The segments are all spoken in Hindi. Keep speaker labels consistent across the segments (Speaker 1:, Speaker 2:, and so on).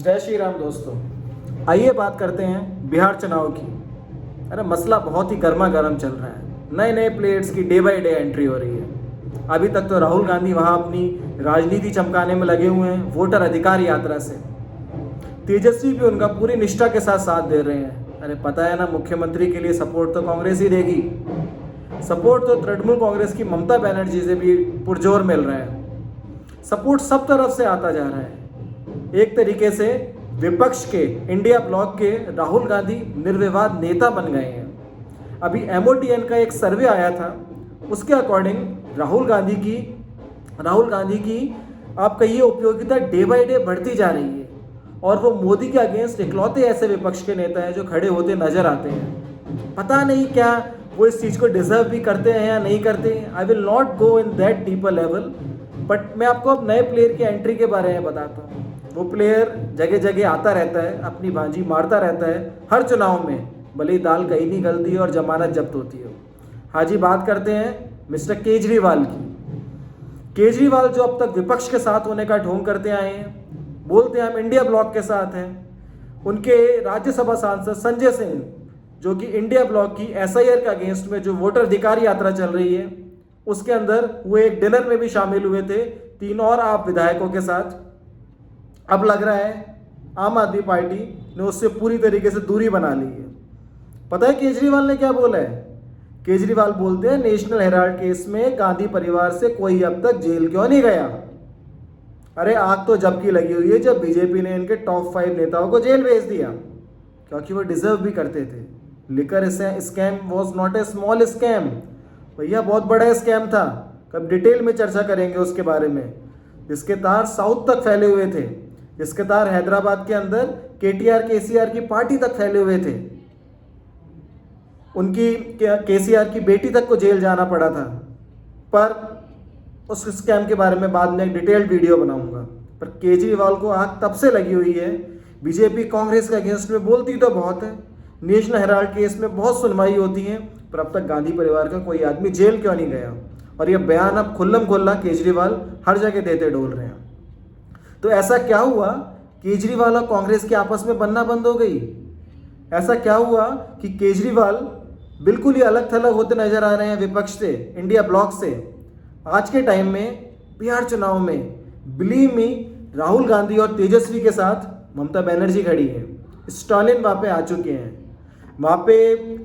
Speaker 1: जय श्री राम दोस्तों। आइए बात करते हैं बिहार चुनाव की। अरे मसला बहुत ही गर्मा गर्म चल रहा है। नए नए प्लेयर्स की डे बाय डे एंट्री हो रही है। अभी तक तो राहुल गांधी वहां अपनी राजनीति चमकाने में लगे हुए हैं वोटर अधिकार यात्रा से। तेजस्वी भी उनका पूरी निष्ठा के साथ साथ दे रहे हैं। अरे पता है ना, मुख्यमंत्री के लिए सपोर्ट तो कांग्रेस ही देगी। सपोर्ट तो तृणमूल कांग्रेस की ममता बनर्जी से भी पुरजोर मिल रहा है। सपोर्ट सब तरफ से आता जा रहा है। एक तरीके से विपक्ष के इंडिया ब्लॉक के राहुल गांधी निर्विवाद नेता बन गए हैं। अभी MOTN का एक सर्वे आया था, उसके अकॉर्डिंग राहुल गांधी की आप कहिए उपयोगिता डे बाय डे बढ़ती जा रही है और वो मोदी के अगेंस्ट इकलौते ऐसे विपक्ष के नेता हैं जो खड़े होते नजर आते हैं। पता नहीं क्या वो इस चीज़ को डिजर्व भी करते हैं या नहीं करते। I will not go in that deeper level, but मैं आपको अब नए प्लेयर की एंट्री के बारे में बताता हूँ। वो प्लेयर जगह जगह आता रहता है, अपनी भांजी मारता रहता है हर चुनाव में, भले ही दाल कहीं नहीं गलती है और जमानत जब्त होती है। हाँ जी, बात करते हैं मिस्टर केजरीवाल की। केजरीवाल जो अब तक विपक्ष के साथ होने का ढोंग करते आए हैं, बोलते हैं हम इंडिया ब्लॉक के साथ हैं। उनके राज्यसभा सांसद संजय सिंह, जो कि इंडिया ब्लॉक की SIR के अगेंस्ट में जो वोटर अधिकार यात्रा चल रही है, उसके अंदर वो एक डिनर में भी शामिल हुए थे 3 और आप विधायकों के साथ। अब लग रहा है आम आदमी पार्टी ने उससे पूरी तरीके से दूरी बना ली है। पता है केजरीवाल ने क्या बोला है? केजरीवाल बोलते हैं नेशनल हेराल्ड केस में गांधी परिवार से कोई अब तक जेल क्यों नहीं गया। अरे आग तो जब की लगी हुई है जब बीजेपी ने इनके टॉप 5 नेताओं को जेल भेज दिया, क्योंकि वो डिजर्व भी करते थे। Liquor scam was not a small scam, भैया बहुत बड़ा स्कैम था। कब डिटेल में चर्चा करेंगे उसके बारे में। जिसके तार साउथ तक फैले हुए थे, जिसके तार हैदराबाद के अंदर KTR KCR की पार्टी तक फैले हुए थे। उनकी KCR की बेटी तक को जेल जाना पड़ा था। पर उस स्कैम के बारे में बाद में एक डिटेल्ड वीडियो बनाऊंगा। पर केजरीवाल को आग तब से लगी हुई है। बीजेपी कांग्रेस के अगेंस्ट में बोलती तो बहुत है, नेशनल हेराल्ड केस में बहुत सुनवाई होती है, पर अब तक गांधी परिवार का कोई आदमी जेल क्यों नहीं गया। और यह बयान अब खुल्लम खुल्ला केजरीवाल हर जगह देते डोल रहे हैं। तो ऐसा क्या हुआ केजरीवाल और कांग्रेस की आपस में बनना बंद हो गई? ऐसा क्या हुआ कि केजरीवाल बिल्कुल ही अलग थलग होते नजर आ रहे हैं विपक्ष से, इंडिया ब्लॉक से? आज के टाइम में बिहार चुनाव में बिलीव मी, राहुल गांधी और तेजस्वी के साथ ममता बनर्जी खड़ी है। स्टालिन वहां पे आ चुके हैं, वहां पे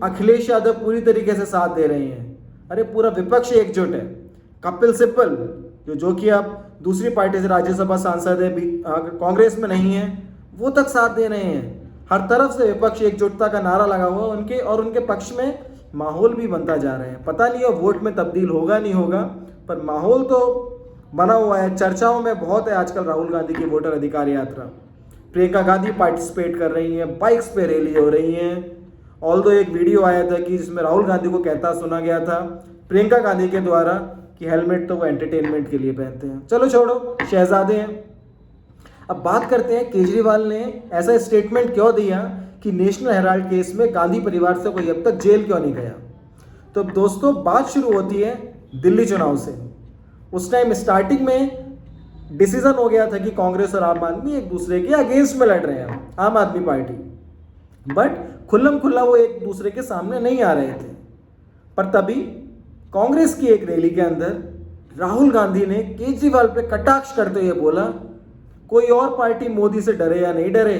Speaker 1: अखिलेश यादव पूरी तरीके से साथ दे रहे हैं। अरे पूरा विपक्ष एकजुट है। कपिल सिब्बल जो कि आप दूसरी पार्टी से राज्यसभा सांसद है, कांग्रेस में नहीं है, वो तक साथ दे रहे हैं। हर तरफ से विपक्ष एकजुटता का नारा लगा हुआ उनके, और उनके पक्ष में माहौल भी बनता जा रहे हैं। पता नहीं अब वोट में तब्दील होगा नहीं होगा, पर माहौल तो बना हुआ है। चर्चाओं में बहुत है आजकल राहुल गांधी की वोटर अधिकार यात्रा। प्रियंका गांधी पार्टिसिपेट कर रही हैं, बाइक्स पे रैली हो रही हैं। ऑल्दो एक वीडियो आया था कि जिसमें राहुल गांधी को कहता सुना गया था प्रियंका गांधी के द्वारा कि हेलमेट तो वो एंटरटेनमेंट के लिए पहनते हैं। चलो छोड़ो, शहजादे हैं। अब बात करते हैं केजरीवाल ने ऐसा स्टेटमेंट क्यों दिया कि नेशनल हेराल्ड केस में गांधी परिवार से कोई अब तक जेल क्यों नहीं गया। तो दोस्तों बात शुरू होती है दिल्ली चुनाव से। उस टाइम स्टार्टिंग में डिसीजन हो गया था कि कांग्रेस और आम आदमी एक दूसरे के अगेंस्ट में लड़ रहे हैं, आम आदमी पार्टी, बट खुल्लम खुल्ला वो एक दूसरे के सामने नहीं आ रहे थे। पर तभी कांग्रेस की एक रैली के अंदर राहुल गांधी ने केजरीवाल पे कटाक्ष करते हुए बोला, कोई और पार्टी मोदी से डरे या नहीं डरे,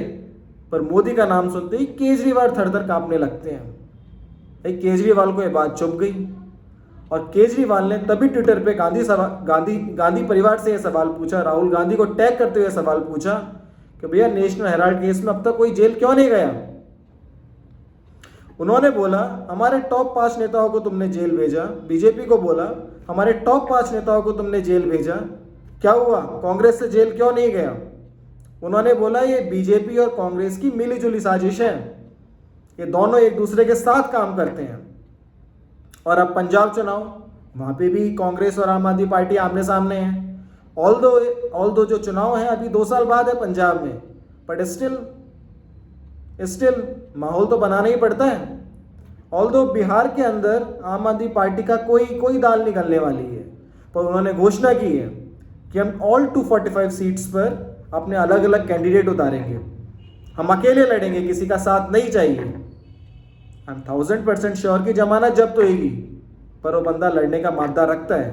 Speaker 1: पर मोदी का नाम सुनते ही केजरीवाल थर-थर कांपने लगते हैं। केजरीवाल को यह बात चुभ गई और केजरीवाल ने तभी ट्विटर पे गांधी परिवार से यह सवाल पूछा, राहुल गांधी को टैग करते हुए सवाल पूछा कि भैया नेशनल हेराल्ड केस में अब तक कोई जेल क्यों नहीं गया। उन्होंने बोला हमारे टॉप 5 नेताओं को तुमने जेल भेजा। बीजेपी को बोला हमारे टॉप 5 नेताओं को तुमने जेल भेजा, क्या हुआ, कांग्रेस से जेल क्यों नहीं गया। उन्होंने बोला ये बीजेपी और कांग्रेस की मिलीजुली साजिश है, ये दोनों एक दूसरे के साथ काम करते हैं। और अब पंजाब चुनाव, वहां पे भी कांग्रेस और आम आदमी पार्टी आमने सामने हैं। ऑल्दो जो चुनाव है अभी 2 साल बाद है पंजाब में, बट स्टिल माहौल तो बनाना ही पड़ता है। ऑल्दो बिहार के अंदर आम आदमी पार्टी का कोई दाल निकलने वाली है, पर उन्होंने घोषणा की है कि हम ऑल 245 सीट्स पर अपने अलग अलग कैंडिडेट उतारेंगे, हम अकेले लड़ेंगे, किसी का साथ नहीं चाहिए। आई एम 1000% श्योर कि जमानत जब्त होगी, पर वो बंदा लड़ने का मादा रखता है।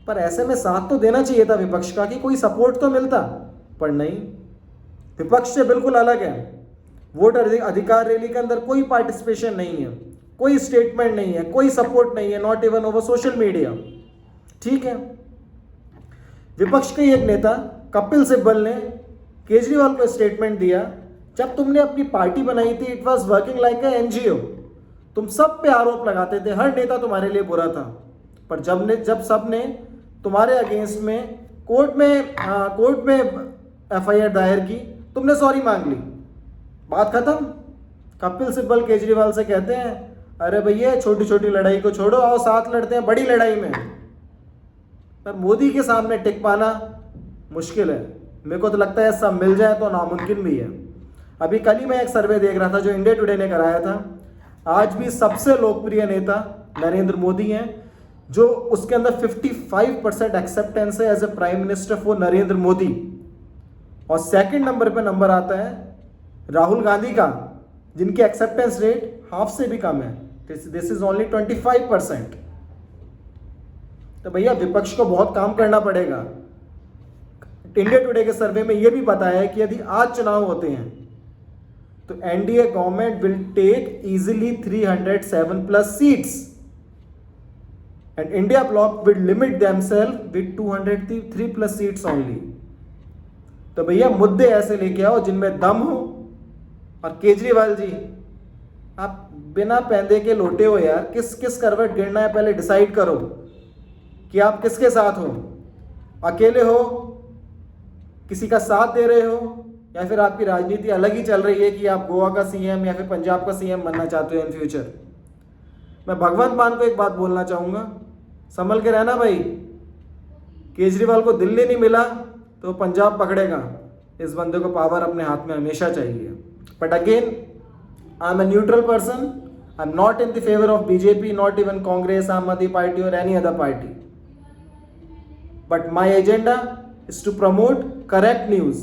Speaker 1: पर ऐसे में साथ तो देना चाहिए था विपक्ष का, कि कोई सपोर्ट तो मिलता, पर नहीं, विपक्ष से बिल्कुल अलग है। वोट अधिकार रैली के अंदर कोई पार्टिसिपेशन नहीं है, कोई स्टेटमेंट नहीं है, कोई सपोर्ट नहीं है, not even over social media. ठीक है, विपक्ष के एक नेता कपिल सिब्बल ने केजरीवाल को स्टेटमेंट दिया, जब तुमने अपनी पार्टी बनाई थी it was working like a NGO. तुम सब पे आरोप लगाते थे, हर नेता तुम्हारे लिए बुरा था, पर जब सब ने तुम्हारे अगेंस्ट में कोर्ट में एफआईआर दायर की, तुमने सॉरी मांग ली, बात खत्म। कपिल सिब्बल केजरीवाल से कहते हैं, अरे भैया छोटी छोटी लड़ाई को छोड़ो, आओ साथ लड़ते हैं बड़ी लड़ाई में। पर मोदी के सामने टिक पाना मुश्किल है। मेरे को तो लगता है सब मिल जाए तो नामुमकिन भी है। अभी कल ही मैं एक सर्वे देख रहा था जो इंडिया टुडे ने कराया था, आज भी सबसे लोकप्रिय नेता नरेंद्र मोदी हैं, जो उसके अंदर 55% एक्सेप्टेंस है as a prime minister for Narendra Modi. और सेकंड नंबर पे नंबर आता है राहुल गांधी का, जिनकी एक्सेप्टेंस रेट हाफ से भी कम है, दिस इज ओनली 25%। तो भैया विपक्ष को बहुत काम करना पड़ेगा। इंडिया टुडे के सर्वे में यह भी बताया है कि यदि आज चुनाव होते हैं तो NDA government will take easily 307+ seats and India bloc will limit themselves with 203+ seats only. तो भैया मुद्दे ऐसे लेके आओ जिनमें दम हो। और केजरीवाल जी, आप बिना पैंदे के लोटे हो यार, किस करवट गिरना है पहले डिसाइड करो कि आप किसके साथ हो। अकेले हो, किसी का साथ दे रहे हो, या फिर आपकी राजनीति अलग ही चल रही है कि आप गोवा का सीएम या फिर पंजाब का सीएम बनना चाहते हो इन फ्यूचर। मैं भगवंत मान को एक बात बोलना चाहूँगा, संभल के रहना भाई। केजरीवाल को दिल्ली नहीं मिला तो पंजाब पकड़ेगा। इस बंदे को पावर अपने हाथ में हमेशा चाहिए। But again I am a neutral person, I am not in the favour of BJP, not even Congress, Aam Aadmi Party और any other party. But my agenda is to promote correct news.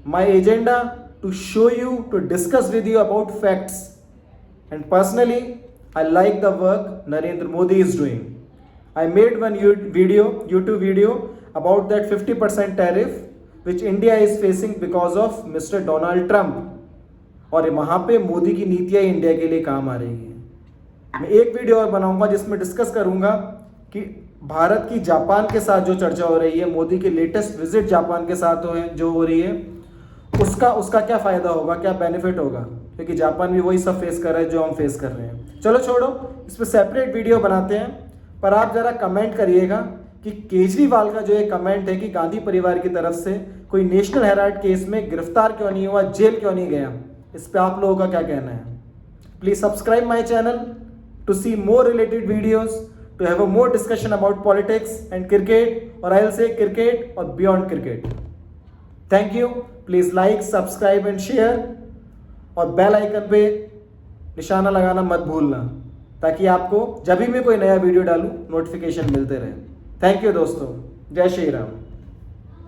Speaker 1: My agenda to show you, to discuss with you about facts. And personally, I like the work Narendra Modi is doing. I made one YouTube video about that 50% tariff which India is facing because of Mr. Donald Trump. और वहाँ पे मोदी की नीतियाँ इंडिया के लिए काम आ रही है। मैं एक वीडियो और बनाऊंगा जिसमें डिस्कस करूंगा कि भारत की जापान के साथ जो चर्चा हो रही है, मोदी की लेटेस्ट विजिट जापान के साथ जो हो रही है, उसका क्या फ़ायदा होगा, क्या बेनिफिट होगा, क्योंकि जापान भी वही सब फेस कर रहा है जो हम फेस कर रहे हैं। चलो छोड़ो, इस पर सेपरेट वीडियो बनाते हैं। पर आप ज़रा कमेंट करिएगा कि केजरीवाल का जो एक कमेंट है कि गांधी परिवार की तरफ से कोई नेशनल हेराल्ड केस में गिरफ्तार क्यों नहीं हुआ, जेल क्यों नहीं गया, इस पर आप लोगों का क्या कहना है। Please subscribe my channel to see more related videos, to have a more discussion about politics and cricket, or I'll say cricket or beyond cricket. Thank you. Please like, subscribe and share, और बेल आइकन पे निशाना लगाना मत भूलना, ताकि आपको जब भी मैं कोई नया वीडियो डालूं नोटिफिकेशन मिलते रहे। थैंक यू दोस्तों, जय श्री राम।